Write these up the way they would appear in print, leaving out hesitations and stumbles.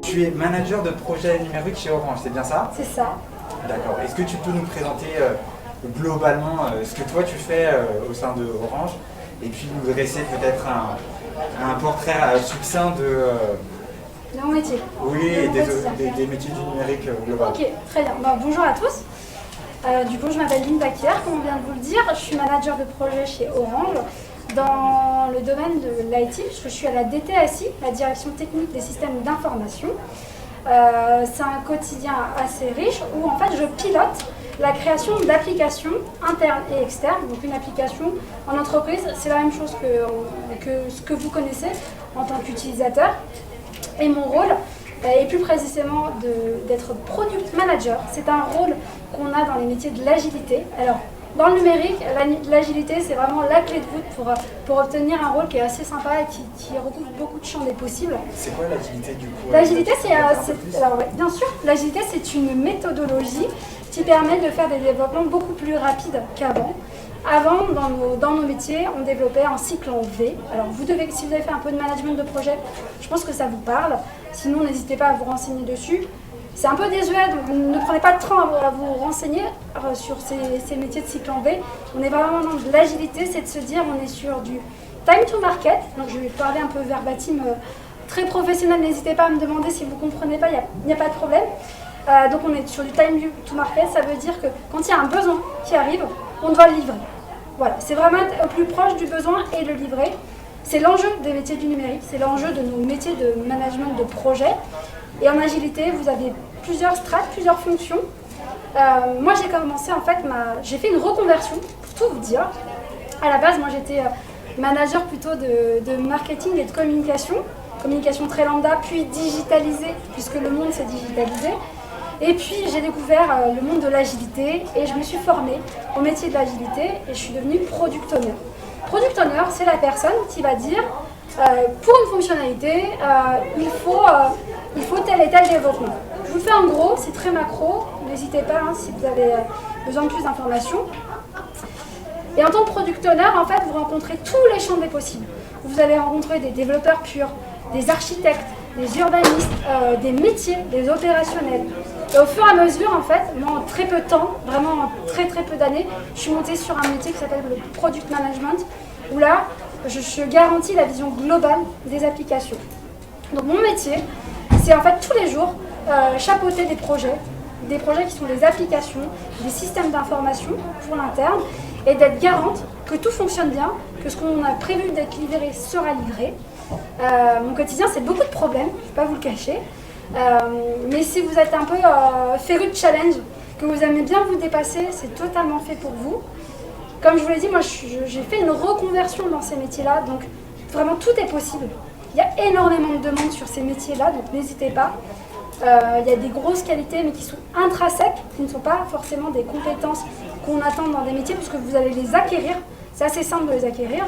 Tu es manager de projet numérique chez Orange, c'est bien ça? C'est ça. D'accord. Est-ce que tu peux nous présenter globalement ce que toi tu fais au sein de Orange et puis nous dresser peut-être un portrait succinct De mon métier. oui, des métiers du numérique global. Ok, très bien. Bon, bonjour à tous. Du coup, je m'appelle Linda Kier, comme on vient de vous le dire. Je suis manager de projet chez Orange dans le domaine de l'IT. Je suis à la DTSI, la Direction Technique des Systèmes d'Information. C'est un quotidien assez riche où en fait je pilote la création d'applications internes et externes. Donc une application en entreprise, c'est la même chose que ce que vous connaissez en tant qu'utilisateur. Et mon rôle est plus précisément d'être product manager. C'est un rôle qu'on a dans les métiers de l'agilité. Alors, dans le numérique, l'agilité, c'est vraiment la clé de voûte pour obtenir un rôle qui est assez sympa et qui recouvre beaucoup de champs des possibles. C'est quoi l'agilité du coup? L'agilité, alors ouais, bien sûr, l'agilité, c'est une méthodologie qui permet de faire des développements beaucoup plus rapides qu'avant. Avant, dans nos métiers, on développait en cycle en V. Alors, si vous avez fait un peu de management de projet, je pense que ça vous parle. Sinon, n'hésitez pas à vous renseigner dessus. C'est un peu désuet, donc ne prenez pas de temps à vous renseigner sur ces métiers de cycle en V. On est vraiment dans de l'agilité, c'est de se dire on est sur du time to market. Donc, je vais parler un peu verbatim, très professionnel. N'hésitez pas à me demander si vous ne comprenez pas, il n'y a pas de problème. Donc, on est sur du time to market, ça veut dire que quand il y a un besoin qui arrive, on doit le livrer. Voilà, c'est vraiment être au plus proche du besoin et le livrer. C'est l'enjeu des métiers du numérique, c'est l'enjeu de nos métiers de management de projet. Et en agilité, vous avez plusieurs strates, plusieurs fonctions. Moi, j'ai commencé en fait, j'ai fait une reconversion, pour tout vous dire. À la base, moi, j'étais manager plutôt de marketing et de communication très lambda, puis digitalisée, puisque le monde s'est digitalisé. Et puis j'ai découvert le monde de l'agilité et je me suis formée au métier de l'agilité et je suis devenue product owner. Product owner, c'est la personne qui va dire pour une fonctionnalité, il faut tel et tel développement. Je vous le fais en gros, c'est très macro, n'hésitez pas si vous avez besoin de plus d'informations. Et en tant que product owner, en fait, vous rencontrez tous les champs des possibles. Vous allez rencontrer des développeurs purs, des architectes, des urbanistes, des métiers, des opérationnels. Et au fur et à mesure, en fait, moi, en très peu de temps, vraiment en très très peu d'années, je suis montée sur un métier qui s'appelle le product management, où là, je garantis la vision globale des applications. Donc mon métier, c'est en fait tous les jours chapeauter des projets qui sont des applications, des systèmes d'information pour l'interne, et d'être garante que tout fonctionne bien, que ce qu'on a prévu d'être livré sera livré. Mon quotidien, c'est beaucoup de problèmes, je ne vais pas vous le cacher. Mais si vous êtes un peu féru de challenge, que vous aimez bien vous dépasser, c'est totalement fait pour vous. Comme je vous l'ai dit, moi j'ai fait une reconversion dans ces métiers-là, donc vraiment tout est possible. Il y a énormément de demandes sur ces métiers-là, donc n'hésitez pas. Il y a des grosses qualités, mais qui sont intrinsèques, qui ne sont pas forcément des compétences qu'on attend dans des métiers, puisque vous allez les acquérir. C'est assez simple de les acquérir.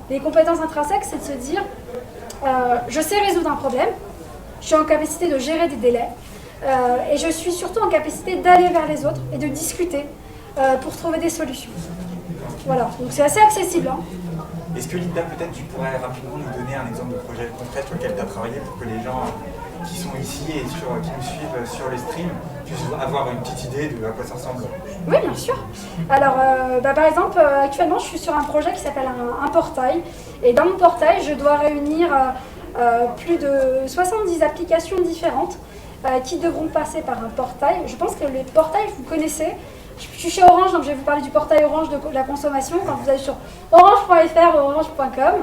Les compétences intrinsèques, c'est de se dire je sais résoudre un problème, je suis en capacité de gérer des délais et je suis surtout en capacité d'aller vers les autres et de discuter pour trouver des solutions. Voilà, donc c'est assez accessible. Est-ce que Linda, peut-être tu pourrais rapidement nous donner un exemple de projet concret sur lequel tu as travaillé pour que les gens qui sont ici et qui nous suivent sur les streams puissent avoir une petite idée de à quoi ça ressemble? Oui, bien sûr. Alors, par exemple, actuellement, je suis sur un projet qui s'appelle un portail. Et dans mon portail, je dois réunir plus de 70 applications différentes qui devront passer par un portail. Je pense que les portails, vous connaissez. Je suis chez Orange, donc je vais vous parler du portail Orange de la consommation. Quand vous allez sur orange.fr ou orange.com,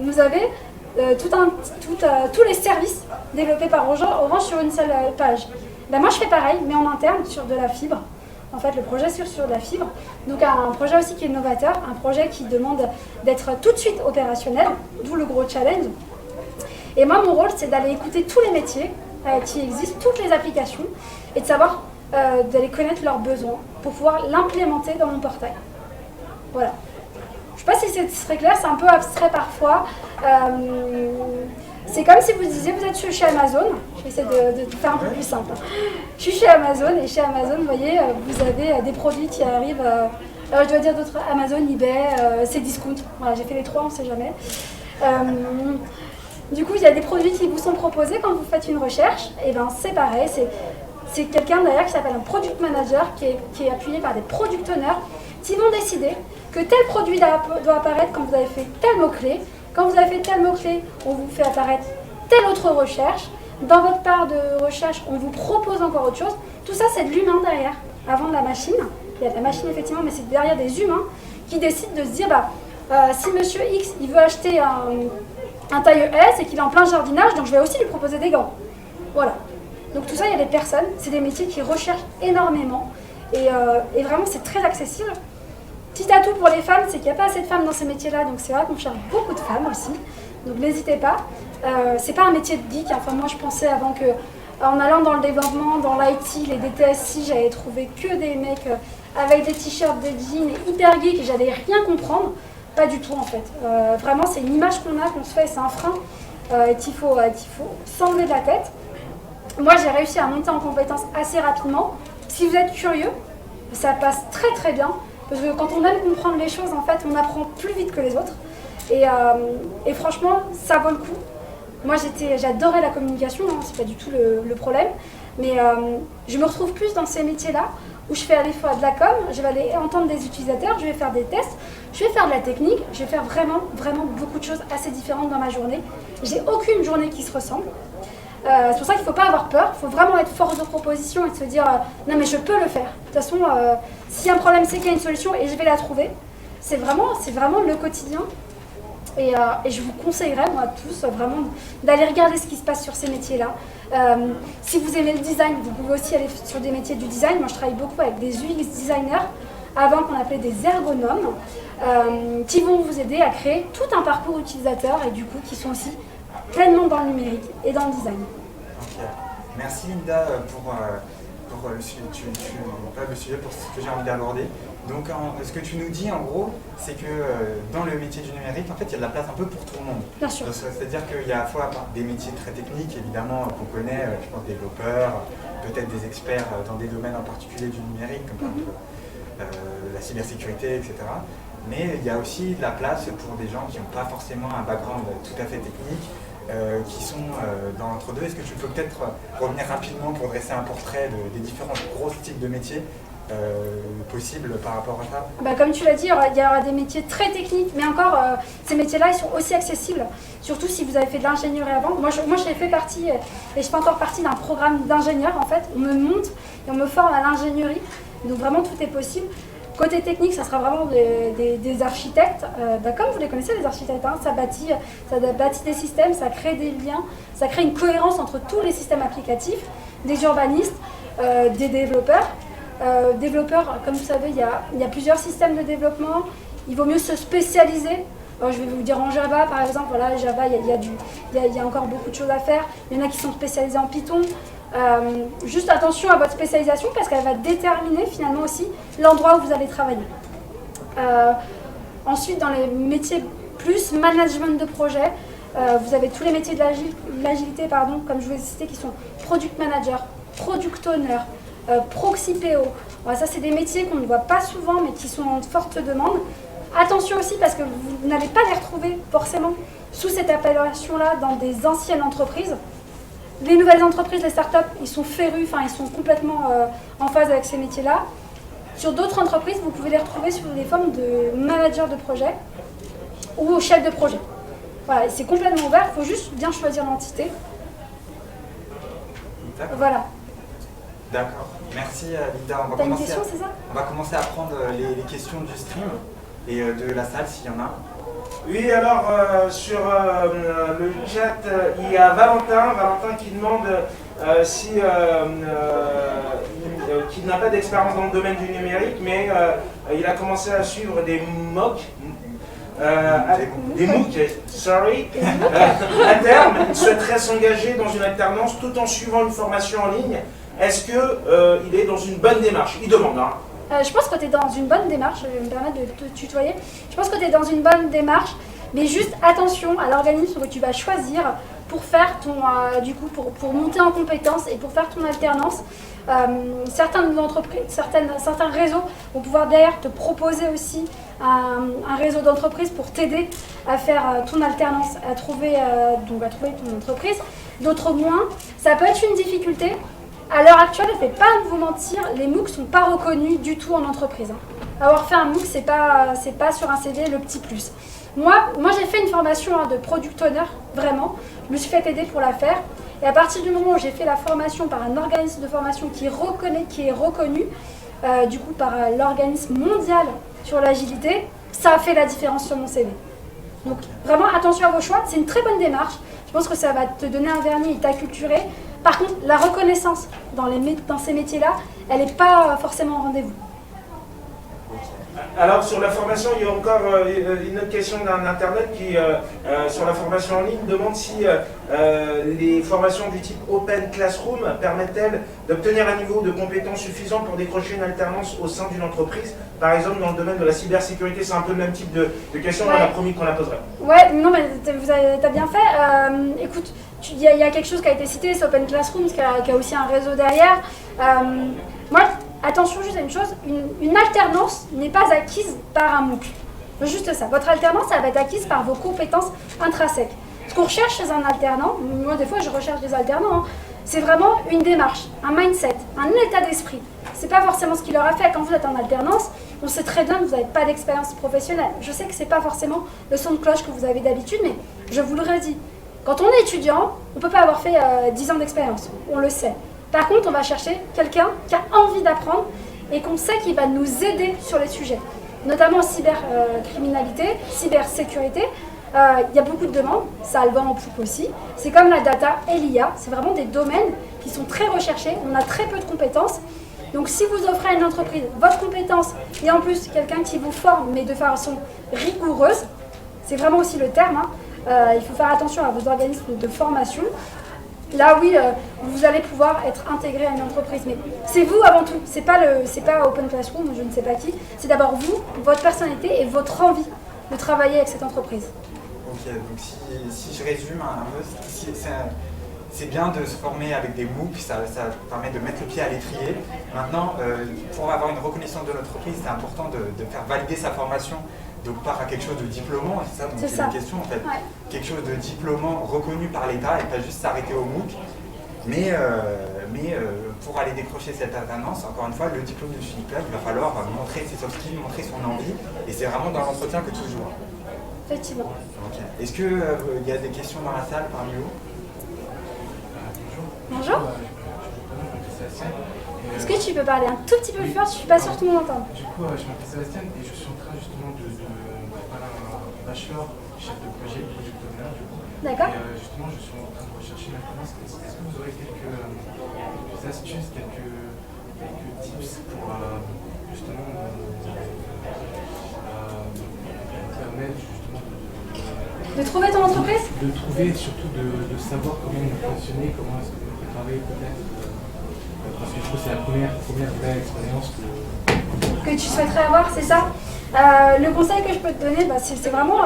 vous avez tous les services développés par Orange sur une seule page. Ben moi, je fais pareil, mais en interne, sur de la fibre. En fait, le projet sur de la fibre. Donc, un projet aussi qui est novateur, un projet qui demande d'être tout de suite opérationnel, d'où le gros challenge. Et moi, mon rôle, c'est d'aller écouter tous les métiers qui existent, toutes les applications, et de savoir, d'aller connaître leurs besoins pour pouvoir l'implémenter dans mon portail. Voilà. Je ne sais pas si c'est très clair, c'est un peu abstrait parfois. C'est comme si vous disiez, vous êtes chez Amazon. Je vais essayer de faire un peu plus simple. Je suis chez Amazon et chez Amazon, vous voyez, vous avez des produits qui arrivent. Je dois dire d'autres, Amazon, eBay, Cdiscount. Voilà, j'ai fait les trois, on ne sait jamais. Du coup, il y a des produits qui vous sont proposés quand vous faites une recherche. Et ben c'est pareil, c'est quelqu'un d'ailleurs qui s'appelle un product manager qui est appuyé par des product owners qui vont décider que tel produit doit apparaître quand vous avez fait tel mot-clé. Quand vous avez fait tel mot-clé, on vous fait apparaître telle autre recherche. Dans votre part de recherche, on vous propose encore autre chose. Tout ça, c'est de l'humain derrière, avant de la machine. Il y a de la machine effectivement, mais c'est derrière des humains qui décident de se dire, si monsieur X, il veut acheter un taille S et qu'il est en plein jardinage, donc je vais aussi lui proposer des gants. Voilà. Donc tout ça, il y a des personnes, c'est des métiers qui recherchent énormément. Et vraiment, c'est très accessible. Petit atout pour les femmes, c'est qu'il n'y a pas assez de femmes dans ces métiers-là, donc c'est vrai qu'on cherche beaucoup de femmes aussi. Donc n'hésitez pas. C'est pas un métier de geek. Enfin, moi, je pensais avant que, en allant dans le développement, dans l'IT, les DTSI, j'avais trouvé que des mecs avec des t-shirts, des jeans, hyper geeks, et j'allais rien comprendre. Pas du tout en fait. Vraiment, c'est une image qu'on se fait, c'est un frein qu'il faut s'enlever de la tête. Moi, j'ai réussi à monter en compétences assez rapidement. Si vous êtes curieux, ça passe très très bien. Parce que quand on aime comprendre les choses, en fait, on apprend plus vite que les autres. Et franchement, ça vaut le coup. Moi, j'adorais la communication, hein, c'est pas du tout le problème. Mais je me retrouve plus dans ces métiers-là, où je fais à la fois de la com, je vais aller entendre des utilisateurs, je vais faire des tests, je vais faire de la technique, je vais faire vraiment, vraiment beaucoup de choses assez différentes dans ma journée. J'ai aucune journée qui se ressemble. C'est pour ça qu'il ne faut pas avoir peur, il faut vraiment être force de proposition et de se dire non mais je peux le faire. De toute façon, s'il y a un problème, c'est qu'il y a une solution et je vais la trouver. C'est vraiment le quotidien. Et je vous conseillerais, moi tous, vraiment d'aller regarder ce qui se passe sur ces métiers-là. Si vous aimez le design, vous pouvez aussi aller sur des métiers du design. Moi, je travaille beaucoup avec des UX designers, avant qu'on appelait des ergonomes, qui vont vous aider à créer tout un parcours utilisateur et du coup, qui sont aussi pleinement dans le numérique et dans le design. Ok. Merci Linda pour le sujet, pour ce que j'ai envie d'aborder. Donc ce que tu nous dis en gros, c'est que dans le métier du numérique, en fait, il y a de la place un peu pour tout le monde. Bien sûr. C'est-à-dire qu'il y a à la fois des métiers très techniques, évidemment, qu'on connaît, je pense développeurs, peut-être des experts dans des domaines en particulier du numérique, comme par exemple la cybersécurité, etc. Mais il y a aussi de la place pour des gens qui n'ont pas forcément un background tout à fait technique, qui sont dans l'entre-deux. Est-ce que tu peux peut-être revenir rapidement pour dresser un portrait des différents gros types de métiers possibles par rapport à ça? Comme tu l'as dit, il y aura des métiers très techniques, mais encore, ces métiers-là, ils sont aussi accessibles, surtout si vous avez fait de l'ingénierie avant. Moi, j'ai fait partie, et je fais encore partie d'un programme d'ingénieur, en fait. On me monte et on me forme à l'ingénierie, donc vraiment tout est possible. Côté technique, ça sera vraiment des architectes, comme vous les connaissez les architectes, hein, ça bâtit des systèmes, ça crée des liens, ça crée une cohérence entre tous les systèmes applicatifs, des urbanistes, des développeurs. Développeurs, comme vous savez, il y a plusieurs systèmes de développement, il vaut mieux se spécialiser. Alors, je vais vous dire en Java par exemple, voilà, Java, il y a encore beaucoup de choses à faire, il y en a qui sont spécialisés en Python. Juste attention à votre spécialisation parce qu'elle va déterminer finalement aussi l'endroit où vous allez travailler. Ensuite, dans les métiers plus management de projet, vous avez tous les métiers de l'agilité, comme je vous ai cité, qui sont product manager, product owner, proxy PO. Voilà, ça, c'est des métiers qu'on ne voit pas souvent mais qui sont en forte demande. Attention aussi parce que vous n'allez pas les retrouver forcément sous cette appellation-là dans des anciennes entreprises. Les nouvelles entreprises, les startups, ils sont férus, ils sont complètement en phase avec ces métiers-là. Sur d'autres entreprises, vous pouvez les retrouver sous les formes de manager de projet ou chef de projet. Voilà, c'est complètement ouvert, il faut juste bien choisir l'entité. Voilà. D'accord. Merci Linda. T'as une question, c'est ça? On va commencer à prendre les questions du stream et de la salle s'il y en a. Oui, alors sur le chat, il y a Valentin qui demande qu'il n'a pas d'expérience dans le domaine du numérique, mais il a commencé à suivre des MOOC, à terme, il souhaiterait s'engager dans une alternance tout en suivant une formation en ligne. Est-ce qu'il est dans une bonne démarche? Il demande, hein. Je pense que tu es dans une bonne démarche, je vais me permettre de te tutoyer. Je pense que tu es dans une bonne démarche, mais juste attention à l'organisme que tu vas choisir pour faire pour monter en compétences et pour faire ton alternance. Certaines entreprises, certains réseaux vont pouvoir derrière te proposer aussi un réseau d'entreprises pour t'aider à faire ton alternance, à trouver ton entreprise. D'autres moins. Ça peut être une difficulté. À l'heure actuelle, je ne vais pas vous mentir, les MOOC ne sont pas reconnus du tout en entreprise. Avoir fait un MOOC, c'est pas sur un CV le petit plus. Moi j'ai fait une formation de product owner, vraiment. Je me suis fait aider pour la faire. Et à partir du moment où j'ai fait la formation par un organisme de formation qui est reconnu, du coup par l'organisme mondial sur l'agilité, ça a fait la différence sur mon CV. Donc vraiment attention à vos choix, c'est une très bonne démarche. Je pense que ça va te donner un vernis et t'acculturer. Par contre, la reconnaissance dans ces métiers-là, elle n'est pas forcément au rendez-vous. Alors sur la formation, il y a encore une autre question d'un internaute qui, sur la formation en ligne, demande si les formations du type Open Classroom permettent-elles d'obtenir un niveau de compétence suffisant pour décrocher une alternance au sein d'une entreprise, par exemple dans le domaine de la cybersécurité. C'est un peu le même type de question, ouais. On a promis qu'on la poserait. Ouais, non mais t'as bien fait. Écoute, il y a quelque chose qui a été cité, c'est Open Classroom, qui a aussi un réseau derrière. Moi, attention juste à une chose, une alternance n'est pas acquise par un MOOC. Juste ça, votre alternance, elle va être acquise par vos compétences intrinsèques. Ce qu'on recherche chez un alternant, moi des fois je recherche des alternants, c'est vraiment une démarche, un mindset, un état d'esprit. C'est pas forcément ce qu'il leur a fait. Quand vous êtes en alternance, on sait très bien que vous n'avez pas d'expérience professionnelle. Je sais que c'est pas forcément le son de cloche que vous avez d'habitude, mais je vous le redis. Quand on est étudiant, on ne peut pas avoir fait 10 ans d'expérience, on le sait. Par contre, on va chercher quelqu'un qui a envie d'apprendre et qu'on sait qu'il va nous aider sur les sujets, notamment en cybercriminalité, cybersécurité. Il y a beaucoup de demandes, ça a le vent en poupe aussi. C'est comme la data et l'IA, c'est vraiment des domaines qui sont très recherchés, on a très peu de compétences. Donc si vous offrez à une entreprise votre compétence et en plus quelqu'un qui vous forme, mais de façon rigoureuse, c'est vraiment aussi le terme, il faut faire attention à vos organismes de formation. Là, oui, vous allez pouvoir être intégré à une entreprise. Mais c'est vous avant tout. C'est pas Open Classroom ou je ne sais pas qui. C'est d'abord vous, votre personnalité et votre envie de travailler avec cette entreprise. Ok, donc si je résume un peu, c'est bien de se former avec des MOOC, ça permet de mettre le pied à l'étrier. Maintenant, pour avoir une reconnaissance de l'entreprise, c'est important de faire valider sa formation. Donc par quelque chose de diplômant, c'est ça, donc c'est une question en fait. Ouais. Quelque chose de diplômant reconnu par l'État et pas juste s'arrêter au MOOC. Mais pour aller décrocher cette alternance, encore une fois, le diplôme du FINICLUB, il va falloir montrer ses soft skills, montrer son envie. Et c'est vraiment dans l'entretien que tout se joue. Effectivement. Okay. Est-ce qu'il y a des questions dans la salle parmi vous? Bonjour. Est-ce que tu peux parler un tout petit peu plus fort? Je ne suis pas sûre que tout le monde entende. Du coup, je m'appelle Sébastien et je suis en train justement de préparer un bachelor chef de projet, product owner du coup. D'accord. Et justement, je suis en train de rechercher une alternance. Est-ce que vous aurez quelques astuces, quelques tips pour justement permettre justement de trouver ton entreprise? De trouver et surtout de savoir comment nous fonctionner, comment est-ce qu'on peut travailler peut-être. Parce que je trouve que c'est la première vraie expérience que tu souhaiterais avoir, c'est ça? Le conseil que je peux te donner, c'est vraiment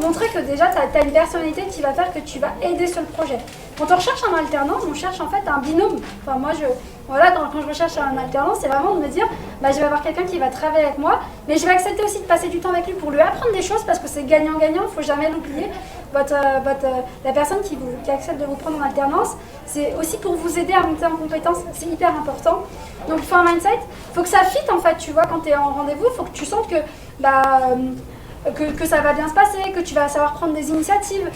montrer que déjà tu as une personnalité qui va faire que tu vas aider sur le projet. Quand on recherche un alternant, on cherche en fait un binôme. Enfin, moi, quand je recherche un alternant, c'est vraiment de me dire je vais avoir quelqu'un qui va travailler avec moi, mais je vais accepter aussi de passer du temps avec lui pour lui apprendre des choses parce que c'est gagnant-gagnant, il ne faut jamais l'oublier. La personne qui accepte de vous prendre en alternance, c'est aussi pour vous aider à monter en compétences, c'est hyper important. Donc il faut un mindset, il faut que ça fit en fait, tu vois, quand tu es en rendez-vous, il faut que tu sentes que ça va bien se passer, que tu vas savoir prendre des initiatives.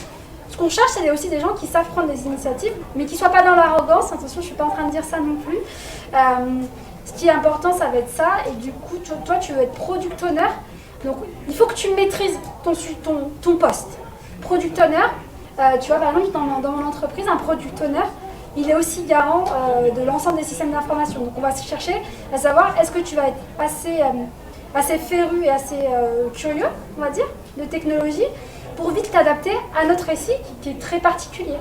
Ce qu'on cherche, c'est aussi des gens qui savent prendre des initiatives, mais qui ne soient pas dans l'arrogance. Attention, je ne suis pas en train de dire ça non plus. Ce qui est important, ça va être ça. Et du coup, toi, tu veux être product owner. Donc, il faut que tu maîtrises ton poste. Product owner, tu vois, par exemple, dans mon entreprise, un product owner, il est aussi garant de l'ensemble des systèmes d'information. Donc, on va se chercher à savoir, est-ce que tu vas être assez féru et assez curieux, on va dire, de technologie, pour vite t'adapter à notre récit qui est très particulier.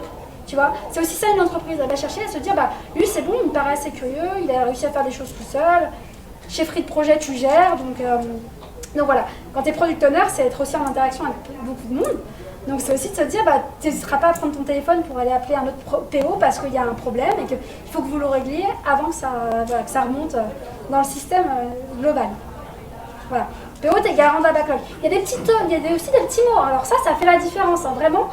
Tu vois, c'est aussi ça une entreprise, elle va chercher à se dire, lui c'est bon, il me paraît assez curieux, il a réussi à faire des choses tout seul, chefferie de projet tu gères, donc voilà. Quand tu es product owner, c'est être aussi en interaction avec beaucoup de monde, donc c'est aussi de se dire, tu n'hésiteras pas à prendre ton téléphone pour aller appeler un autre PO parce qu'il y a un problème et qu'il faut que vous le régliez avant que ça remonte dans le système global. Voilà. PO, tu es garant d'un backlog. Il y a aussi des petits mots. Alors ça fait la différence, hein, vraiment.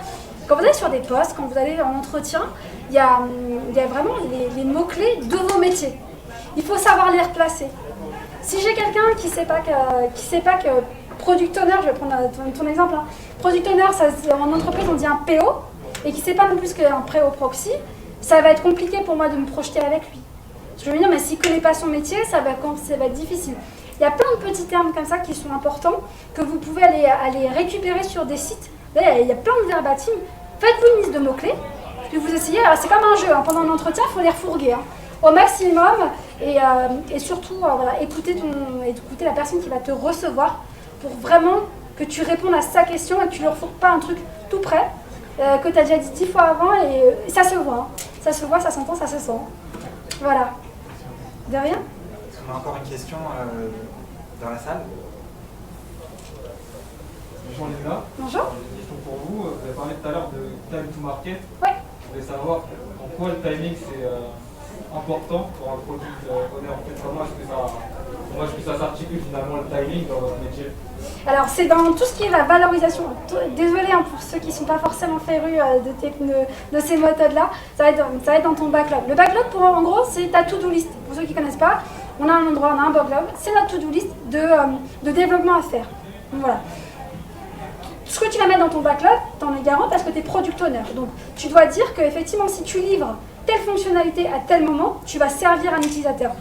Quand vous allez sur des postes, quand vous allez en entretien, il y a vraiment les mots-clés de vos métiers. Il faut savoir les replacer. Si j'ai quelqu'un qui sait pas que product owner, je vais prendre ton exemple, hein. Product owner, en entreprise on dit un PO, et qui ne sait pas non plus ce qu'est un PO proxy, ça va être compliqué pour moi de me projeter avec lui. Je veux dire, mais s'il ne connaît pas son métier, ça va être difficile. Il y a plein de petits termes comme ça qui sont importants, que vous pouvez aller récupérer sur des sites. Là, il y a plein de verbatim. Faites-vous une liste de mots-clés, puis vous essayez. Alors, c'est comme un jeu, hein. Pendant un entretien, il faut les refourguer, hein, au maximum, et surtout, voilà, écouter la personne qui va te recevoir pour vraiment que tu répondes à sa question et que tu ne lui refourgues pas un truc tout prêt, que tu as déjà dit 10 fois avant, et ça se voit. Hein. Ça se voit, ça s'entend, ça se sent. Voilà. De rien. On a encore une question dans la salle. Bonjour Linda. Bonjour. Une question pour vous. Vous avez parlé tout à l'heure de time to market. Oui. Je voulais savoir en quoi le timing c'est important pour un produit owner. En fait, comment est-ce que ça s'articule finalement le timing dans votre métier? Alors c'est dans tout ce qui est la valorisation. Désolée hein, pour ceux qui ne sont pas forcément férus de ces méthodes-là, ça va être dans ton backlog. Le backlog, en gros, c'est ta to-do list. Pour ceux qui ne connaissent pas, on a un endroit, on a un backlog, c'est notre to-do list de développement à faire. Donc, voilà. Ce que tu vas mettre dans ton backlog, tu en es garant parce que tu es product owner. Donc tu dois dire qu'effectivement, si tu livres telle fonctionnalité à tel moment, tu vas servir un utilisateur.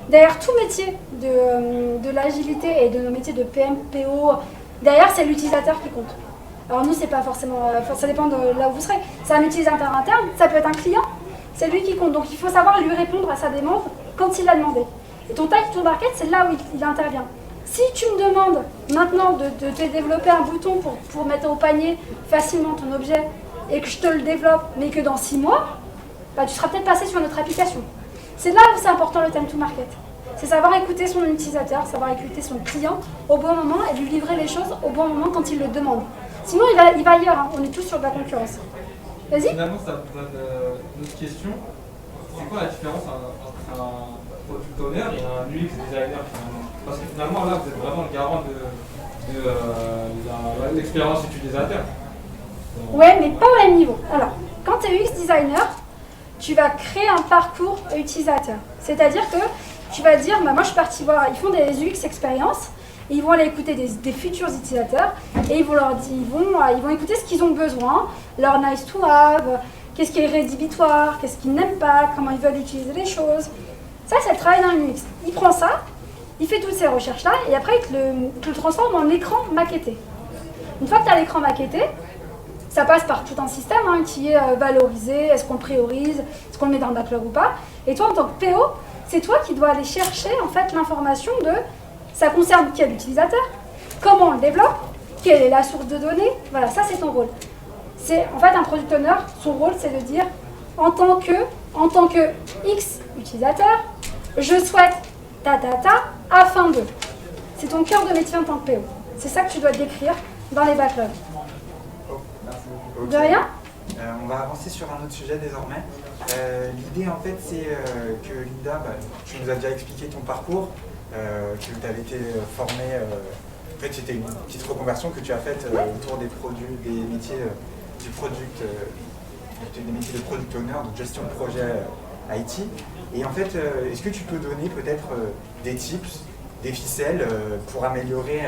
Derrière tout métier de l'agilité et de nos métiers de PM, PO, derrière c'est l'utilisateur qui compte. Alors nous c'est pas forcément, ça dépend de là où vous serez. C'est un utilisateur interne, ça peut être un client, c'est lui qui compte. Donc il faut savoir lui répondre à sa demande quand il l'a demandé. Et ton time to market, c'est là où il intervient. Si tu me demandes maintenant de te développer un bouton pour mettre au panier facilement ton objet et que je te le développe, mais que dans 6 mois, bah, tu seras peut-être passé sur notre application. C'est là où c'est important le time to market. C'est savoir écouter son utilisateur, savoir écouter son client au bon moment et lui livrer les choses au bon moment quand il le demande. Sinon, il va ailleurs, hein. On est tous sur de la concurrence. Vas-y. Finalement, ça me donne une autre question. C'est quoi la différence entre un product owner et un UX designer finalement? Parce que finalement, là, vous êtes vraiment le garant de l'expérience utilisateur. Ouais, mais pas au même niveau. Alors, quand tu es UX designer, tu vas créer un parcours utilisateur. C'est-à-dire que tu vas dire, bah, moi je suis partie voir, ils font des UX expériences, et ils vont aller écouter des futurs utilisateurs, et ils vont écouter ce qu'ils ont besoin, leur nice to have, qu'est-ce qui est rédhibitoire, qu'est-ce qu'ils n'aiment pas, comment ils veulent utiliser les choses. Ça, c'est le travail d'un UX. Il prend ça, il fait toutes ces recherches-là, et après il te le transforme en écran maquetté. Une fois que tu as l'écran maquetté, ça passe par tout un système hein, qui est valorisé, est-ce qu'on le priorise, est-ce qu'on le met dans le backlog ou pas. Et toi, en tant que PO, c'est toi qui dois aller chercher en fait l'information de ça concerne quel utilisateur, comment on le développe, quelle est la source de données. Voilà, ça c'est ton rôle. C'est en fait un product owner, son rôle c'est de dire en tant que X utilisateur, je souhaite ta afin de. C'est ton cœur de métier en tant que PO. C'est ça que tu dois décrire dans les backlogs. Okay. De rien. On va avancer sur un autre sujet désormais. L'idée en fait c'est que Linda, tu nous as déjà expliqué ton parcours, que tu avais été formée, en fait c'était une petite reconversion que tu as faite autour des produits, des métiers des métiers de product owner, de gestion de projet IT. Et en fait, est-ce que tu peux donner peut-être des tips, des ficelles pour améliorer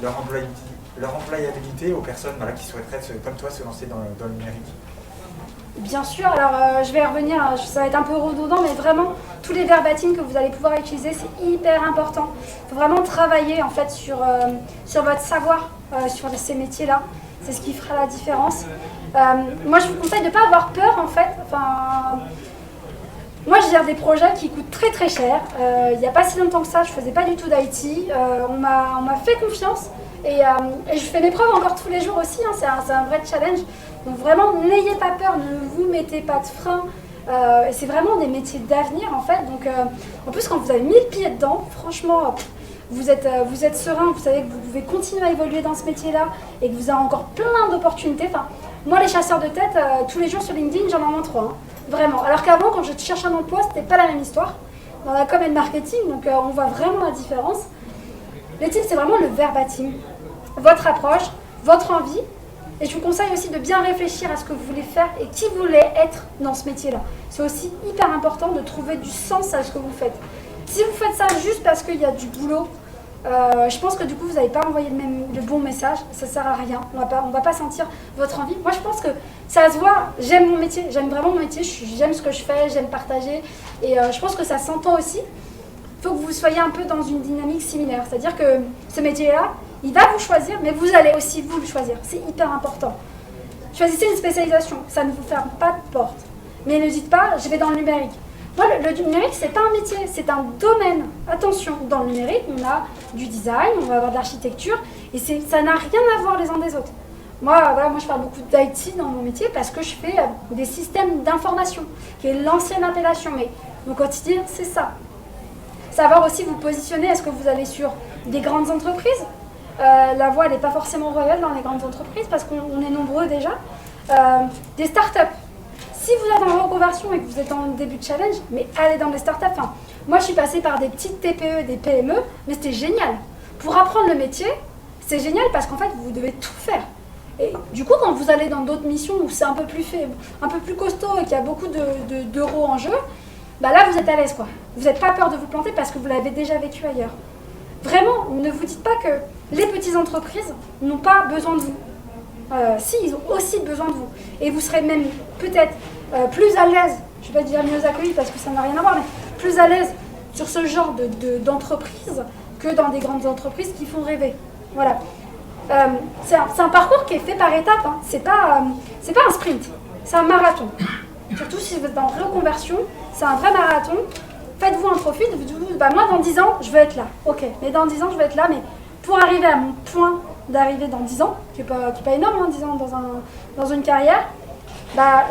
leur employabilité aux personnes voilà, qui souhaiteraient, comme toi, se lancer dans le numérique? Bien sûr, alors je vais revenir, ça va être un peu redondant, mais vraiment, tous les verbatims que vous allez pouvoir utiliser, c'est hyper important. Il faut vraiment travailler en fait sur votre savoir sur ces métiers-là. C'est ce qui fera la différence. Moi, je vous conseille de ne pas avoir peur en fait. Enfin, moi, je gère des projets qui coûtent très très cher. Il n'y a pas si longtemps que ça, je ne faisais pas du tout d'IT. On m'a fait confiance. Et je fais mes preuves encore tous les jours aussi, hein, c'est un vrai challenge. Donc vraiment, n'ayez pas peur, ne vous mettez pas de frein. C'est vraiment des métiers d'avenir en fait. Donc, en plus, quand vous avez mis le pied dedans, franchement, vous êtes serein, vous savez que vous pouvez continuer à évoluer dans ce métier-là et que vous avez encore plein d'opportunités. Enfin, moi, les chasseurs de tête, tous les jours sur LinkedIn, j'en ai au moins 3. Hein, vraiment. Alors qu'avant, quand je cherchais un emploi, c'était pas la même histoire. Dans la com et le marketing, donc on voit vraiment la différence. Les tips, c'est vraiment le verbatim, votre approche, votre envie. Et je vous conseille aussi de bien réfléchir à ce que vous voulez faire et qui vous voulez être dans ce métier-là. C'est aussi hyper important de trouver du sens à ce que vous faites. Si vous faites ça juste parce qu'il y a du boulot, je pense que du coup vous n'allez pas envoyer le bon message, ça ne sert à rien, on va pas sentir votre envie. Moi je pense que ça se voit, j'aime mon métier, j'aime vraiment mon métier, j'aime ce que je fais, j'aime partager et je pense que ça s'entend aussi. Il faut que vous soyez un peu dans une dynamique similaire, c'est-à-dire que ce métier-là, il va vous choisir, mais vous allez aussi vous le choisir, c'est hyper important. Choisissez une spécialisation, ça ne vous ferme pas de porte, mais ne dites pas je vais dans le numérique. Moi, le numérique, c'est pas un métier, c'est un domaine. Attention, dans le numérique, on a du design, on va avoir de l'architecture, et ça n'a rien à voir les uns des autres. Moi, je parle beaucoup d'IT dans mon métier parce que je fais des systèmes d'information, qui est l'ancienne appellation, mais mon quotidien, c'est ça. Savoir aussi vous positionner, est-ce que vous allez sur des grandes entreprises ? La voie, elle n'est pas forcément royale dans les grandes entreprises parce qu'on est nombreux déjà. Des startups. Si vous êtes en reconversion et que vous êtes en début de challenge, mais allez dans des startups. Enfin, moi, je suis passée par des petites TPE, des PME, mais c'était génial. Pour apprendre le métier, c'est génial parce qu'en fait, vous devez tout faire. Et du coup, quand vous allez dans d'autres missions où c'est un peu plus costaud et qu'il y a beaucoup d'euros en jeu, bah là, vous êtes à l'aise, quoi. Vous n'avez pas peur de vous planter parce que vous l'avez déjà vécu ailleurs. Vraiment, ne vous dites pas que les petites entreprises n'ont pas besoin de vous. Si, ils ont aussi besoin de vous. Et vous serez même peut-être plus à l'aise, je ne vais pas dire mieux accueillis parce que ça n'a rien à voir, mais plus à l'aise sur ce genre d'entreprise que dans des grandes entreprises qui font rêver. Voilà. C'est un parcours qui est fait par étapes, hein. C'est pas un sprint, c'est un marathon. Surtout si vous êtes en reconversion, c'est un vrai marathon. Faites-vous un profil, vous dites, moi dans 10 ans, je veux être là. Ok, mais dans 10 ans, je veux être là, mais pour arriver à mon point d'arriver dans 10 ans, qui est pas énorme, hein, 10 ans dans une carrière,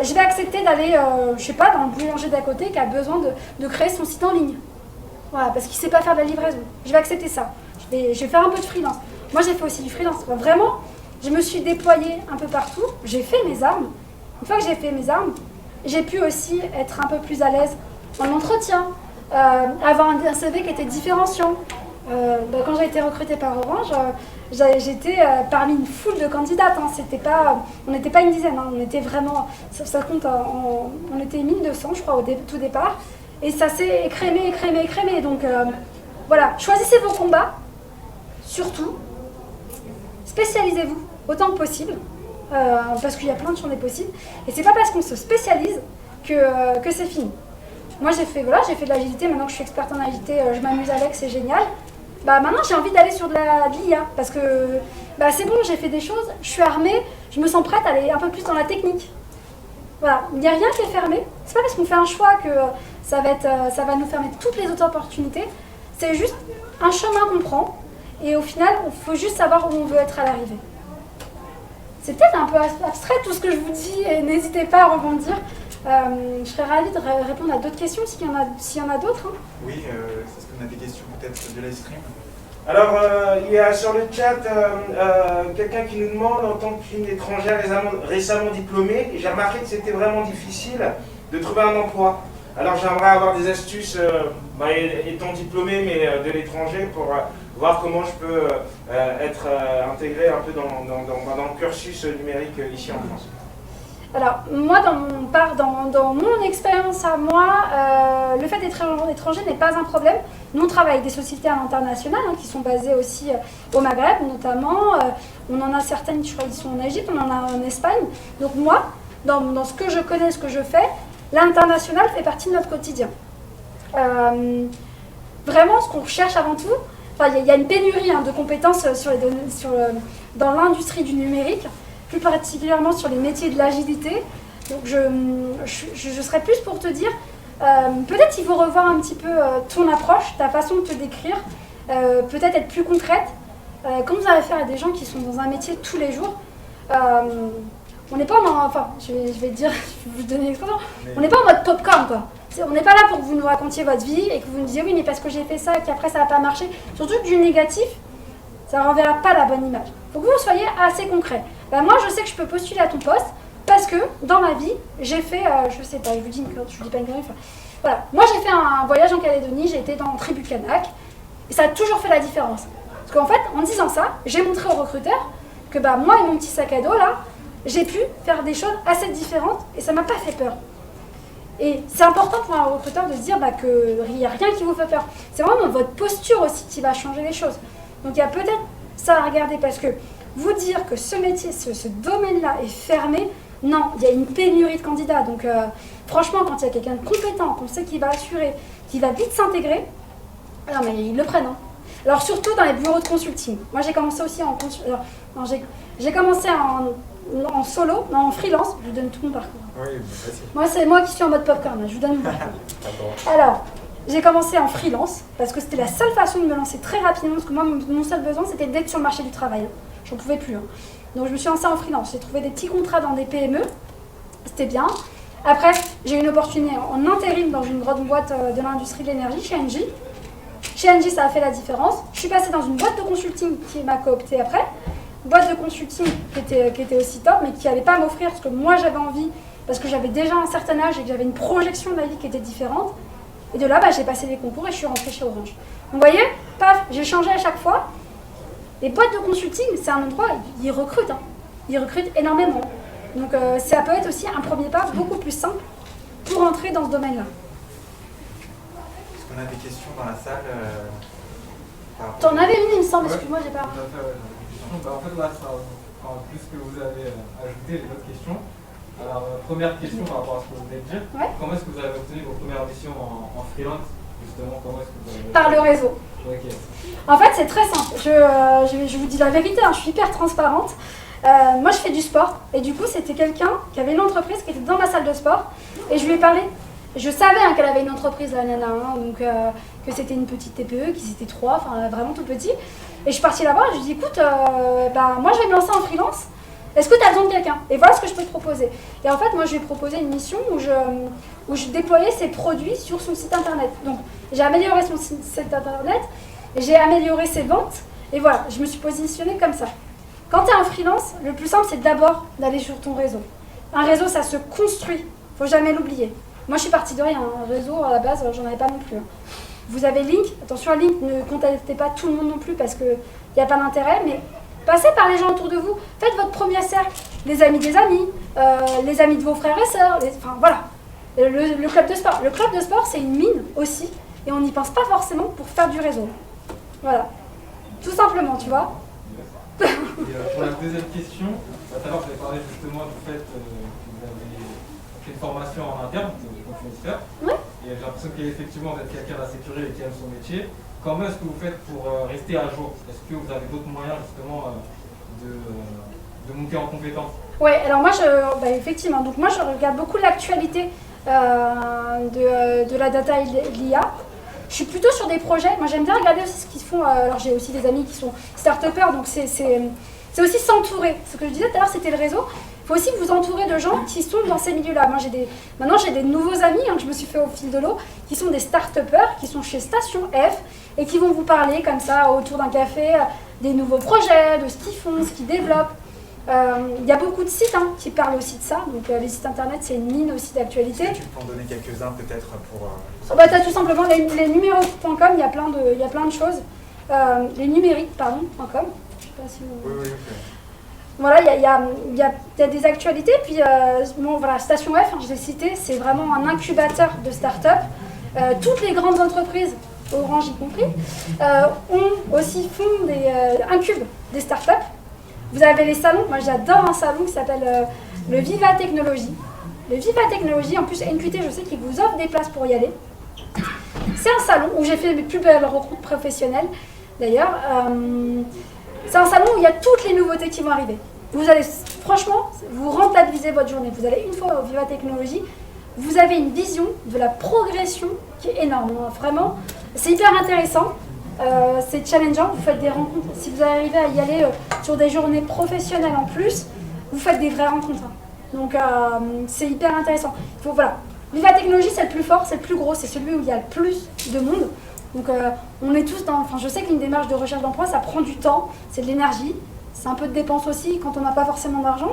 je vais accepter d'aller, je sais pas, dans le boulanger d'à côté qui a besoin de créer son site en ligne. Voilà, parce qu'il ne sait pas faire de la livraison. Je vais accepter ça. Je vais faire un peu de freelance. Moi, j'ai fait aussi du freelance. Vraiment, je me suis déployée un peu partout. J'ai fait mes armes. Une fois que j'ai fait mes armes, j'ai pu aussi être un peu plus à l'aise en entretien, avoir un CV qui était différenciant. Quand j'ai été recrutée par Orange, j'étais parmi une foule de candidates. Hein. On n'était pas une dizaine, hein. On était vraiment, ça compte, on était 1200 je crois au tout départ. Et ça s'est écrémé. Donc voilà, choisissez vos combats, surtout, spécialisez-vous autant que possible, parce qu'il y a plein de journées possibles. Et c'est pas parce qu'on se spécialise que c'est fini. Moi j'ai fait de l'agilité, maintenant que je suis experte en agilité, je m'amuse avec, c'est génial. Maintenant j'ai envie d'aller sur de l'IA, parce que c'est bon, j'ai fait des choses, je suis armée, je me sens prête à aller un peu plus dans la technique. Voilà, il n'y a rien qui est fermé. C'est pas parce qu'on fait un choix que ça va nous fermer toutes les autres opportunités. C'est juste un chemin qu'on prend, et au final, il faut juste savoir où on veut être à l'arrivée. C'est peut-être un peu abstrait tout ce que je vous dis, et n'hésitez pas à rebondir. Je serais ravie de répondre à d'autres questions s'il y en a d'autres. Hein. Oui, est-ce qu'on a des questions peut-être de live stream? Alors, il y a sur le chat quelqu'un qui nous demande, en tant qu'une étrangère récemment diplômée, j'ai remarqué que c'était vraiment difficile de trouver un emploi. Alors, j'aimerais avoir des astuces, étant diplômé, mais de l'étranger, pour voir comment je peux être intégré un peu dans le cursus numérique ici en France. Alors, moi, dans mon expérience à moi, le fait d'être étranger n'est pas un problème. Nous, on travaille avec des sociétés à l'international qui sont basées aussi au Maghreb, notamment. On en a certaines, je crois, qui sont en Égypte, on en a en Espagne. Donc moi, dans ce que je connais, ce que je fais, l'international fait partie de notre quotidien. Vraiment, ce qu'on recherche avant tout, il y a une pénurie de compétences dans l'industrie du numérique, plus particulièrement sur les métiers de l'agilité. Donc je serais plus pour te dire, peut-être qu'il faut revoir un petit peu ton approche, ta façon de te décrire, peut-être être plus concrète. Quand vous allez faire à des gens qui sont dans un métier tous les jours, on n'est pas je vais vous donner l'expression, on n'est pas en mode popcorn, quoi. On n'est pas là pour que vous nous racontiez votre vie et que vous nous disiez oui mais parce que j'ai fait ça et qu'après ça n'a pas marché. Surtout que du négatif, ça ne renverra pas la bonne image. Il faut que vous soyez assez concret. Moi je sais que je peux postuler à ton poste parce que dans ma vie, j'ai fait, je sais pas, je vous dis pas une connerie, voilà. Moi j'ai fait un voyage en Calédonie, j'ai été dans la tribu Kanak et ça a toujours fait la différence. Parce qu'en fait, en disant ça, j'ai montré au recruteur que bah, moi et mon petit sac à dos, là, j'ai pu faire des choses assez différentes et ça m'a pas fait peur. Et c'est important pour un recruteur de se dire bah, qu'il n'y a rien qui vous fait peur. C'est vraiment votre posture aussi qui va changer les choses. Donc il y a peut-être ça à regarder parce que vous dire que ce métier, ce domaine-là est fermé, non, il y a une pénurie de candidats. Donc franchement, quand il y a quelqu'un de compétent, qu'on sait qu'il va assurer, qui va vite s'intégrer, non mais ils le prennent. Hein. Alors surtout dans les bureaux de consulting. Moi j'ai commencé aussi j'ai commencé en solo, non, en freelance. Je vous donne tout mon parcours. Oui, vas-y. Moi c'est moi qui suis en mode popcorn, je vous donne mon parcours. Alors, j'ai commencé en freelance parce que c'était la seule façon de me lancer très rapidement parce que moi mon seul besoin c'était d'être sur le marché du travail. J'en pouvais plus. Hein. Donc je me suis lancée en freelance. J'ai trouvé des petits contrats dans des PME. C'était bien. Après, j'ai eu une opportunité en intérim dans une grande boîte de l'industrie de l'énergie, chez Engie. Chez Engie, ça a fait la différence. Je suis passée dans une boîte de consulting qui m'a cooptée après. Boîte de consulting qui était aussi top, mais qui n'allait pas m'offrir ce que moi j'avais envie, parce que j'avais déjà un certain âge et que j'avais une projection de ma vie qui était différente. Et de là, bah, j'ai passé les concours et je suis rentrée chez Orange. Donc vous voyez, paf, j'ai changé à chaque fois. Les boîtes de consulting, c'est un endroit, ils recrutent. Hein. Ils recrutent énormément. Donc ça peut être aussi un premier pas beaucoup plus simple pour entrer dans ce domaine-là. Est-ce qu'on a des questions dans la salle T'en avais une, il me semble, excuse-moi, j'ai pas... Tout à fait, ouais, j'avais une question. Bah, en fait, là, ça, plus que vous avez ajouté, j'ai d'autres questions. Alors, première question par rapport à ce que vous venez de dire. Ouais. Comment est-ce que vous avez obtenu vos premières missions en freelance? Justement, comment est-ce que vous avez... Par le réseau. Ok. En fait, c'est très simple. Je vous dis la vérité, hein, je suis hyper transparente. Moi, je fais du sport. Et du coup, c'était quelqu'un qui avait une entreprise qui était dans ma salle de sport. Et je lui ai parlé. Je savais hein, qu'elle avait une entreprise, la nana, hein, donc que c'était une petite TPE, qu'ils étaient 3, enfin vraiment tout petit. Et je suis partie là-bas, je lui ai dit, écoute, moi je vais me lancer en freelance, est-ce que tu as besoin de quelqu'un? Et voilà ce que je peux te proposer. Et en fait, moi je lui ai proposé une mission où je déployais ses produits sur son site internet. Donc j'ai amélioré son site internet, j'ai amélioré ses ventes, et voilà, je me suis positionnée comme ça. Quand tu es en freelance, le plus simple c'est d'abord d'aller sur ton réseau. Un réseau, ça se construit, faut jamais l'oublier. Moi, je suis partie de rien. Un réseau, à la base, j'en avais pas non plus. Vous avez Link. Attention à Link, ne contactez pas tout le monde non plus parce qu'il n'y a pas d'intérêt. Mais passez par les gens autour de vous. Faites votre premier cercle. Les amis des amis, les amis de vos frères et sœurs. Enfin, voilà. Le club de sport. Le club de sport, c'est une mine aussi. Et on n'y pense pas forcément pour faire du réseau. Voilà. Tout simplement, tu vois. Et pour la deuxième question, tout à l'heure, vous avez parlé justement du fait que vous avez fait une formation en interne de conférencier. Ouais. Et j'ai l'impression qu'effectivement, vous êtes quelqu'un d'assuré et qui aime son métier. Comment est-ce que vous faites pour rester à jour? Est-ce que vous avez d'autres moyens justement de monter en compétence? Oui, alors moi, effectivement, donc moi je regarde beaucoup l'actualité de la data et de l'IA. Je suis plutôt sur des projets, moi j'aime bien regarder aussi ce qu'ils font, alors j'ai aussi des amis qui sont start-upers, donc c'est aussi s'entourer. Ce que je disais tout à l'heure, c'était le réseau. Il faut aussi vous entourer de gens qui sont dans ces milieux-là. Moi, maintenant, j'ai des nouveaux amis que je me suis fait au fil de l'eau, qui sont des start-upers, qui sont chez Station F, et qui vont vous parler comme ça, autour d'un café, des nouveaux projets, de ce qu'ils font, ce qu'ils développent. Il y a beaucoup de sites qui parlent aussi de ça. Donc, les sites internet, c'est une mine aussi d'actualité. Est-ce que tu peux en donner quelques-uns peut-être pour... Tu as tout simplement les numériques.com, il y a plein de choses. Les numériques.com. Je sais pas si vous... Oui. Voilà, il y a des actualités. Puis, voilà, Station F, je l'ai cité, c'est vraiment un incubateur de start-up. Toutes les grandes entreprises, Orange y compris, incubent des start-up. Vous avez les salons. Moi, j'adore un salon qui s'appelle le Viva Technologie. Le Viva Technologie, en plus, NQT, je sais qu'ils vous offrent des places pour y aller. C'est un salon où j'ai fait mes plus belles rencontres professionnelles, d'ailleurs. C'est un salon où il y a toutes les nouveautés qui vont arriver. Vous allez, franchement, vous rentabiliser votre journée. Vous allez une fois au Viva Technologie, vous avez une vision de la progression qui est énorme. Vraiment, c'est hyper intéressant. C'est challengeant, vous faites des rencontres. Si vous arrivez à y aller sur des journées professionnelles en plus, vous faites des vraies rencontres. Donc c'est hyper intéressant. Voilà. Viva Technologie, c'est le plus fort, c'est le plus gros, c'est celui où il y a le plus de monde. Donc on est tous dans... Enfin, je sais qu'une démarche de recherche d'emploi, ça prend du temps, c'est de l'énergie, c'est un peu de dépense aussi quand on n'a pas forcément d'argent.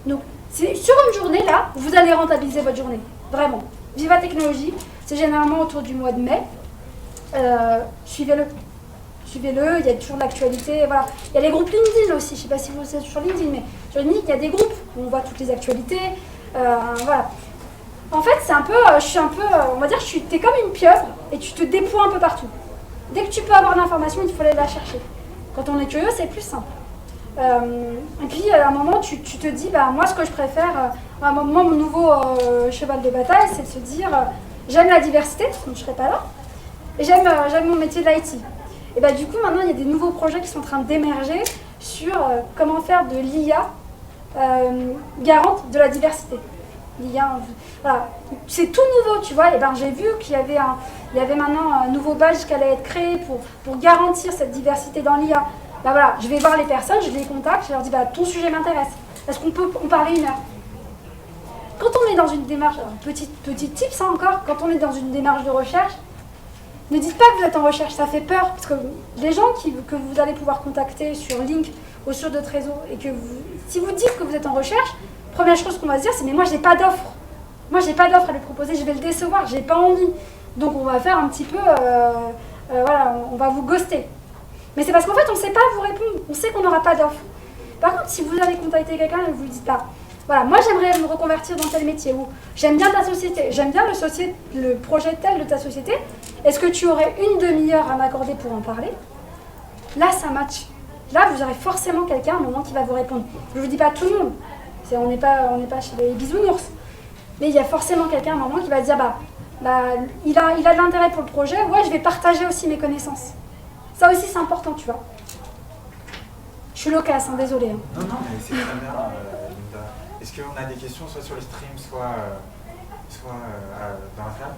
Donc c'est sur une journée, là, vous allez rentabiliser votre journée. Vraiment. Viva Technologie, c'est généralement autour du mois de mai. Suivez-le. suivez-le, il y a toujours de l'actualité, voilà. Il y a les groupes LinkedIn aussi, je ne sais pas si vous êtes sur LinkedIn, mais sur LinkedIn, il y a des groupes où on voit toutes les actualités, voilà. En fait, c'est un peu, je suis un peu, on va dire, t'es comme une pieuvre et tu te déploies un peu partout. Dès que tu peux avoir l'information, il faut aller la chercher. Quand on est curieux, c'est plus simple. Et puis, à un moment, tu te dis, bah, moi, ce que je préfère, moi, mon nouveau cheval de bataille, c'est de se dire, j'aime la diversité, donc je ne serai pas là, et j'aime mon métier de l'IT. Et bah, du coup, maintenant, il y a des nouveaux projets qui sont en train d'émerger sur comment faire de l'IA garante de la diversité. L'IA, voilà. C'est tout nouveau, tu vois. Et ben, j'ai vu qu'il y avait maintenant un nouveau badge qui allait être créé pour garantir cette diversité dans l'IA. Bah, voilà, je vais voir les personnes, je les contacte, je leur dis, bah, ton sujet m'intéresse. Est-ce qu'on peut en parler 1 heure? Quand on est dans une démarche, alors, petit tips encore, quand on est dans une démarche de recherche, ne dites pas que vous êtes en recherche, ça fait peur, parce que les gens que vous allez pouvoir contacter sur Link ou sur d'autres réseaux, et que si vous dites que vous êtes en recherche, première chose qu'on va se dire, c'est mais moi j'ai pas d'offre. Moi j'ai pas d'offre à lui proposer, je vais le décevoir, j'ai pas envie. Donc on va faire un petit peu, voilà, on va vous ghoster. Mais c'est parce qu'en fait on ne sait pas vous répondre, on sait qu'on n'aura pas d'offre. Par contre, si vous allez contacter quelqu'un et vous lui dites pas, voilà, moi j'aimerais me reconvertir dans tel métier, ou j'aime bien ta société, j'aime bien le projet tel de ta société, est-ce que tu aurais 1 demi-heure à m'accorder pour en parler? Là ça match. Là vous aurez forcément quelqu'un à un moment qui va vous répondre. Je ne vous dis pas tout le monde, on n'est pas chez les bisounours, mais il y a forcément quelqu'un à un moment qui va dire il a de l'intérêt pour le projet, ouais je vais partager aussi mes connaissances. Ça aussi c'est important, tu vois. Je suis loquace, désolée. Non, mais c'est très bien, Linda. Est-ce qu'on a des questions soit sur le stream, soit dans la salle?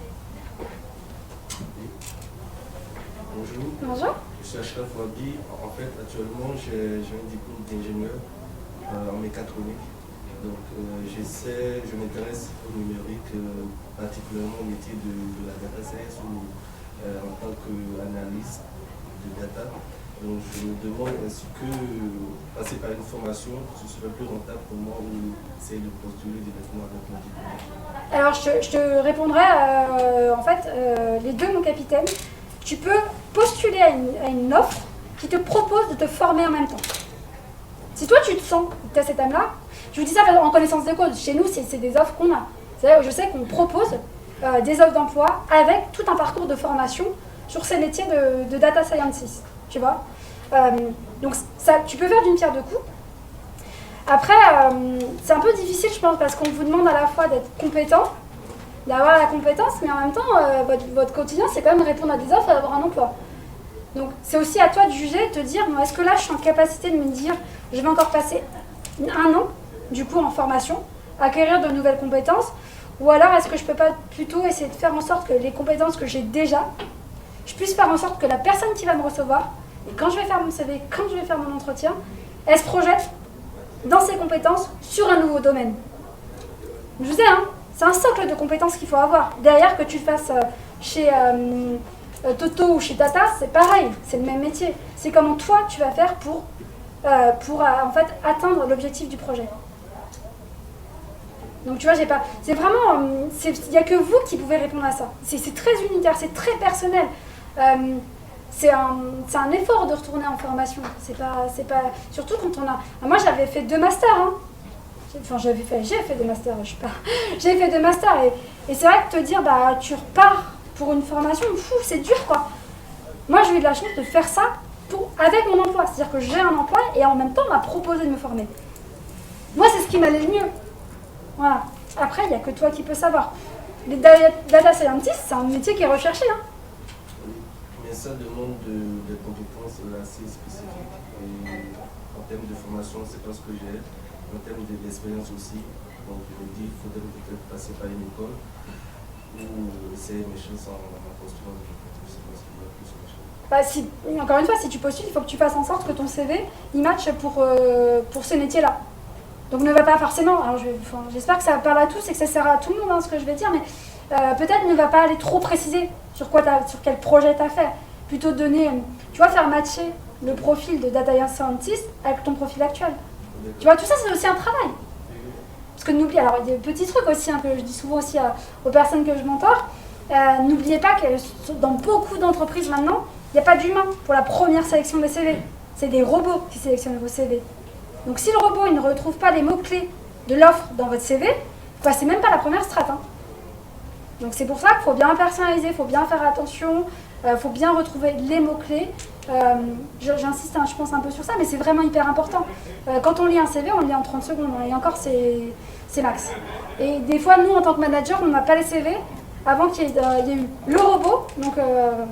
Bonjour. Bonjour. Je suis Achraf Wabi. En fait, actuellement, j'ai un diplôme d'ingénieur en mécatronique. Donc, je m'intéresse au numérique, particulièrement au métier de la data science ou en tant qu'analyste de data. Donc, je me demande est-ce que passer par une formation, ce serait plus rentable pour moi ou essayer de postuler directement avec mon diplôme? Alors, je te répondrai, en fait, les deux, mon capitaine. Tu peux postuler à une offre qui te propose de te former en même temps. Si toi, tu te sens que tu as cette âme-là, je vous dis ça en connaissance de cause. Chez nous, c'est des offres qu'on a. C'est-à-dire, je sais qu'on propose des offres d'emploi avec tout un parcours de formation sur ces métiers de data scientist. Tu vois, donc ça, tu peux faire d'une pierre deux coups. Après, c'est un peu difficile, je pense, parce qu'on vous demande à la fois d'être compétent, d'avoir la compétence, mais en même temps, votre quotidien, c'est quand même répondre à des offres et d'avoir un emploi. Donc, c'est aussi à toi de juger, de te dire, bon, est-ce que là, je suis en capacité de me dire, je vais encore passer 1 an, du coup, en formation, acquérir de nouvelles compétences, ou alors est-ce que je peux pas plutôt essayer de faire en sorte que les compétences que j'ai déjà, je puisse faire en sorte que la personne qui va me recevoir, et quand je vais faire mon CV, quand je vais faire mon entretien, elle se projette dans ses compétences sur un nouveau domaine. Je vous dis, c'est un socle de compétences qu'il faut avoir. Derrière, que tu le fasses chez Toto ou chez Tata, c'est pareil, c'est le même métier. C'est comment toi, tu vas faire pour en fait, atteindre l'objectif du projet. Donc tu vois, c'est vraiment, il n'y a que vous qui pouvez répondre à ça. C'est très unitaire, c'est très personnel. C'est un effort de retourner en formation. C'est pas, surtout quand on a. Moi, j'avais fait 2 masters. Enfin, j'ai fait 2 masters. J'ai fait 2 masters et c'est vrai que te dire, tu repars pour une formation, c'est dur, quoi. Moi, j'ai eu de la chance de faire ça avec mon emploi. C'est-à-dire que j'ai un emploi et en même temps, on m'a proposé de me former. Moi, c'est ce qui m'allait le mieux. Voilà. Après, il n'y a que toi qui peux savoir. Les data scientists, c'est un métier qui est recherché. Mais ça demande des compétences assez spécifiques. Et en termes de formation, c'est pas ce que j'ai. En termes d'expérience aussi. Donc, je me dis qu'il faudrait peut-être passer par une école ou essayer mes chances en postulant. Je sais pas ce qu'il y a plus de choses. Encore une fois, si tu postules, il faut que tu fasses en sorte que ton CV il matche pour ce métier-là. Donc ne va pas forcément, alors j'espère que ça parle à tous et que ça sert à tout le monde ce que je vais dire, mais peut-être ne va pas aller trop préciser sur quel projet tu as fait. Plutôt donner, tu vois, faire matcher le profil de data scientist avec ton profil actuel. Tu vois, tout ça c'est aussi un travail. Parce que n'oubliez, alors il y a des petits trucs aussi, que je dis souvent aussi aux personnes que je mentor, n'oubliez pas que dans beaucoup d'entreprises maintenant, Il n'y a pas d'humain pour la première sélection des CV. C'est des robots qui sélectionnent vos CV. Donc si le robot il ne retrouve pas les mots-clés de l'offre dans votre CV, vous passez même pas la première strate. Hein. Donc c'est pour ça qu'il faut bien personnaliser, il faut bien faire attention, il faut bien retrouver les mots-clés. J'insiste, je pense un peu sur ça, mais c'est vraiment hyper important. Quand on lit un CV, on le lit en 30 secondes, hein, et encore c'est max. Et des fois, nous, en tant que manager, on n'a pas les CV avant qu'il y ait eu le robot, donc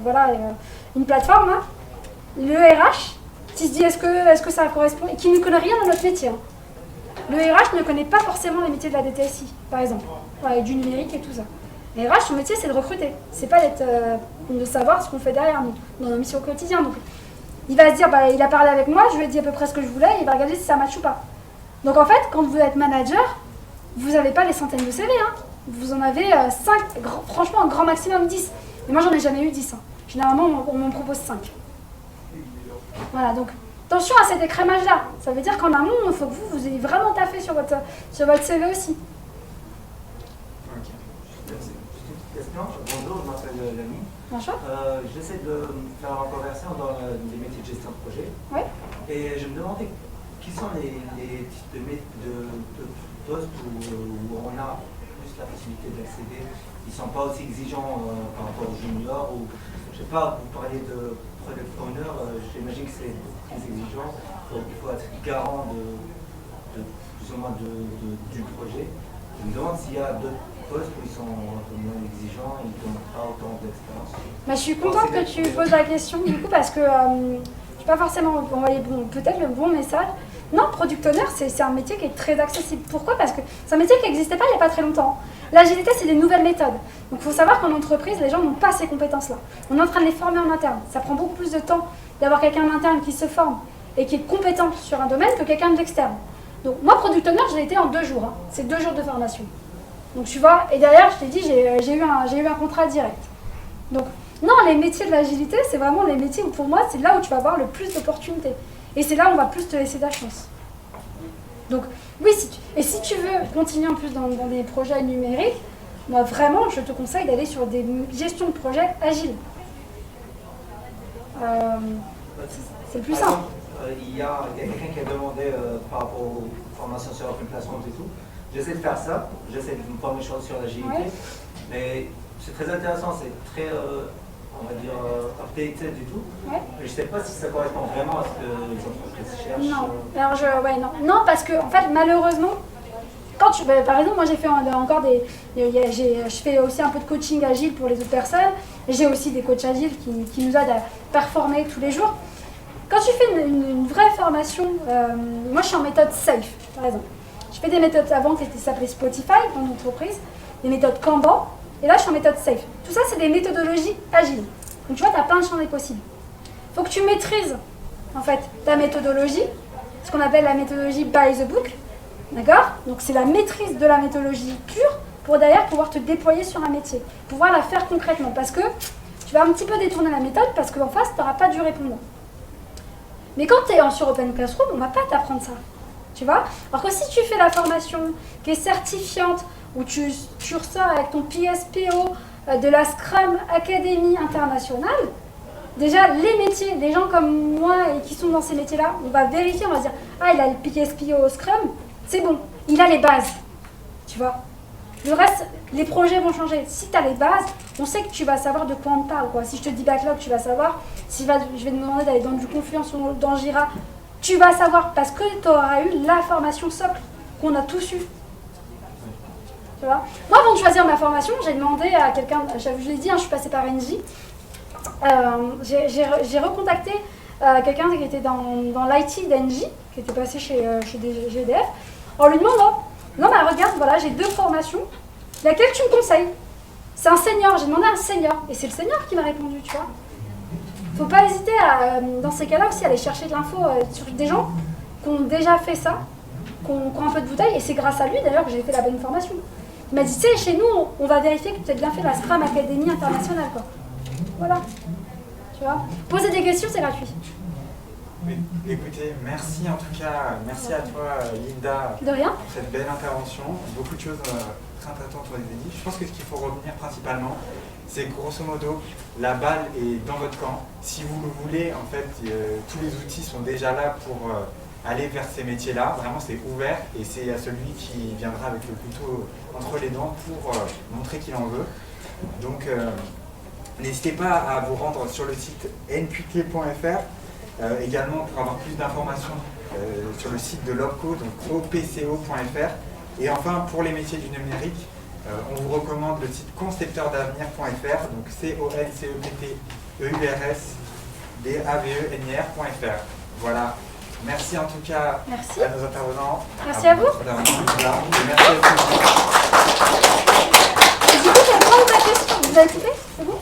voilà, une plateforme, hein, le RH, qui se dit est-ce que ça correspond, et qui ne connaît rien à notre métier. Hein. Le RH ne connaît pas forcément les métiers de la DTSI, par exemple, ouais, du numérique et tout ça. Le RH, son métier, c'est de recruter. C'est pas de savoir ce qu'on fait derrière nous, dans nos missions quotidiennes. Donc, il va se dire, bah, il a parlé avec moi, je lui ai dit à peu près ce que je voulais, il va regarder si ça matche ou pas. Donc en fait, quand vous êtes manager, vous n'avez pas les centaines de CV. Hein. Vous en avez 5, franchement, un grand maximum 10. Mais moi, j'en ai jamais eu 10. Hein. Généralement, on m'en propose 5. Voilà, donc attention à cet écrémage-là. Ça veut dire qu'en amont, il faut que vous ayez vraiment taffé sur votre CV aussi. Bonjour, je m'appelle Lamy. Bonjour. J'essaie de faire une reconversion dans les métiers de gestion de projet. Oui. Et je me demandais qui sont les types de postes où on a plus la possibilité d'accéder. Ils ne sont pas aussi exigeants par rapport aux juniors. Ou, je ne sais pas, vous parlez de product owner, j'imagine que c'est plus exigeant. Il faut être garant de plus ou moins du projet. Je me demande s'il y a d'autres postes où ils sont un peu moins exigeants, ils ne demandent pas autant d'expérience. Bah, je suis contente que tu poses la question du coup parce que je n'ai pas forcément envoyé peut-être le bon message. Non, product owner, c'est un métier qui est très accessible. Pourquoi? Parce que c'est un métier qui n'existait pas il n'y a pas très longtemps. L'agilité, c'est des nouvelles méthodes. Donc il faut savoir qu'en entreprise, les gens n'ont pas ces compétences-là. On est en train de les former en interne. Ça prend beaucoup plus de temps d'avoir quelqu'un en interne qui se forme et qui est compétent sur un domaine que quelqu'un d'externe. Donc moi, product owner, je l'ai été en 2 jours. Hein. C'est 2 jours de formation. Donc tu vois, et derrière, je t'ai dit, j'ai eu un contrat direct. Donc non, les métiers de l'agilité, c'est vraiment les métiers où pour moi, c'est là où tu vas avoir le plus d'opportunités. Et c'est là où on va plus te laisser ta chance. Donc oui, si tu veux continuer en plus dans des projets numériques, moi vraiment, je te conseille d'aller sur des gestions de projets agiles. C'est le plus simple. Il y a quelqu'un qui a demandé par rapport aux formations sur Open Classroom et tout. J'essaie de faire ça, j'essaie de me former sur l'agilité, ouais. Mais c'est très intéressant, c'est très, on va dire, updated du tout. Ouais. Mais je ne sais pas si ça correspond vraiment à ce que les entreprises cherchent. Non, alors non, parce que en fait, malheureusement, quand par exemple, moi j'ai fait encore je fais aussi un peu de coaching agile pour les autres personnes. J'ai aussi des coachs agiles qui nous aident à performer tous les jours. Quand tu fais une vraie formation, moi je suis en méthode SAFE, par exemple. Je fais des méthodes avant qui s'appelaient Spotify dans l'entreprise, des méthodes Kanban, et là je suis en méthode SAFE. Tout ça, c'est des méthodologies agiles. Donc tu vois, tu as plein de champs des possibles. Il faut que tu maîtrises en fait ta méthodologie, ce qu'on appelle la méthodologie by the book. D'accord? Donc c'est la maîtrise de la méthodologie pure pour derrière pouvoir te déployer sur un métier, pouvoir la faire concrètement. Parce que tu vas un petit peu détourner la méthode parce qu'en face, tu n'auras pas du répondant. Mais quand tu es sur Open Classroom, on ne va pas t'apprendre ça. Tu vois? Alors que si tu fais la formation qui est certifiante, où tu ressors avec ton PSPO de la Scrum Academy internationale, déjà les métiers, des gens comme moi et qui sont dans ces métiers-là, on va vérifier, on va se dire « Ah, il a le PSPO Scrum, c'est bon, il a les bases. » Tu vois? Le reste, les projets vont changer. Si tu as les bases, on sait que tu vas savoir de quoi on te parle. Quoi. Si je te dis backlog, tu vas savoir. Si je vais te demander d'aller dans du Confluence ou dans Jira, tu vas savoir parce que tu auras eu la formation socle qu'on a tous eu. Tu vois? Moi, avant de choisir ma formation, j'ai demandé à quelqu'un, je l'ai dit, je suis passée par NJ, j'ai recontacté quelqu'un qui était dans l'IT d'NJ, qui était passé chez GDF, en lui demandant, non mais regarde, voilà, j'ai 2 formations, laquelle tu me conseilles? C'est un senior, j'ai demandé à un senior, et c'est le senior qui m'a répondu, tu vois. Faut pas hésiter dans ces cas-là aussi, à aller chercher de l'info sur des gens qui ont déjà fait ça, qui ont un peu de bouteille, et c'est grâce à lui d'ailleurs que j'ai fait la bonne formation. Il m'a dit, tu sais, chez nous, on va vérifier que tu as bien fait la Scrum Academy internationale, quoi. Voilà. Tu vois, poser des questions, c'est gratuit. Écoutez, merci en tout cas, merci à toi Linda de rien. Pour cette belle intervention. Beaucoup de choses très intéressantes ont été dites. Je pense que ce qu'il faut retenir principalement, c'est grosso modo, la balle est dans votre camp. Si vous le voulez, en fait, tous les outils sont déjà là pour aller vers ces métiers-là. Vraiment, c'est ouvert et c'est à celui qui viendra avec le couteau entre les dents pour montrer qu'il en veut. Donc, n'hésitez pas à vous rendre sur le site nqt.fr, également pour avoir plus d'informations sur le site de l'OPCO, donc opco.fr. Et enfin, pour les métiers du numérique, on vous recommande le site concepteurdavenir.fr, donc concepteurdavenir.fr. Voilà. Merci en tout cas Merci. à nos intervenants. Merci à vous. Et merci à tous. Et du coup, je vais prendre ma question. Vous avez coupé? C'est bon?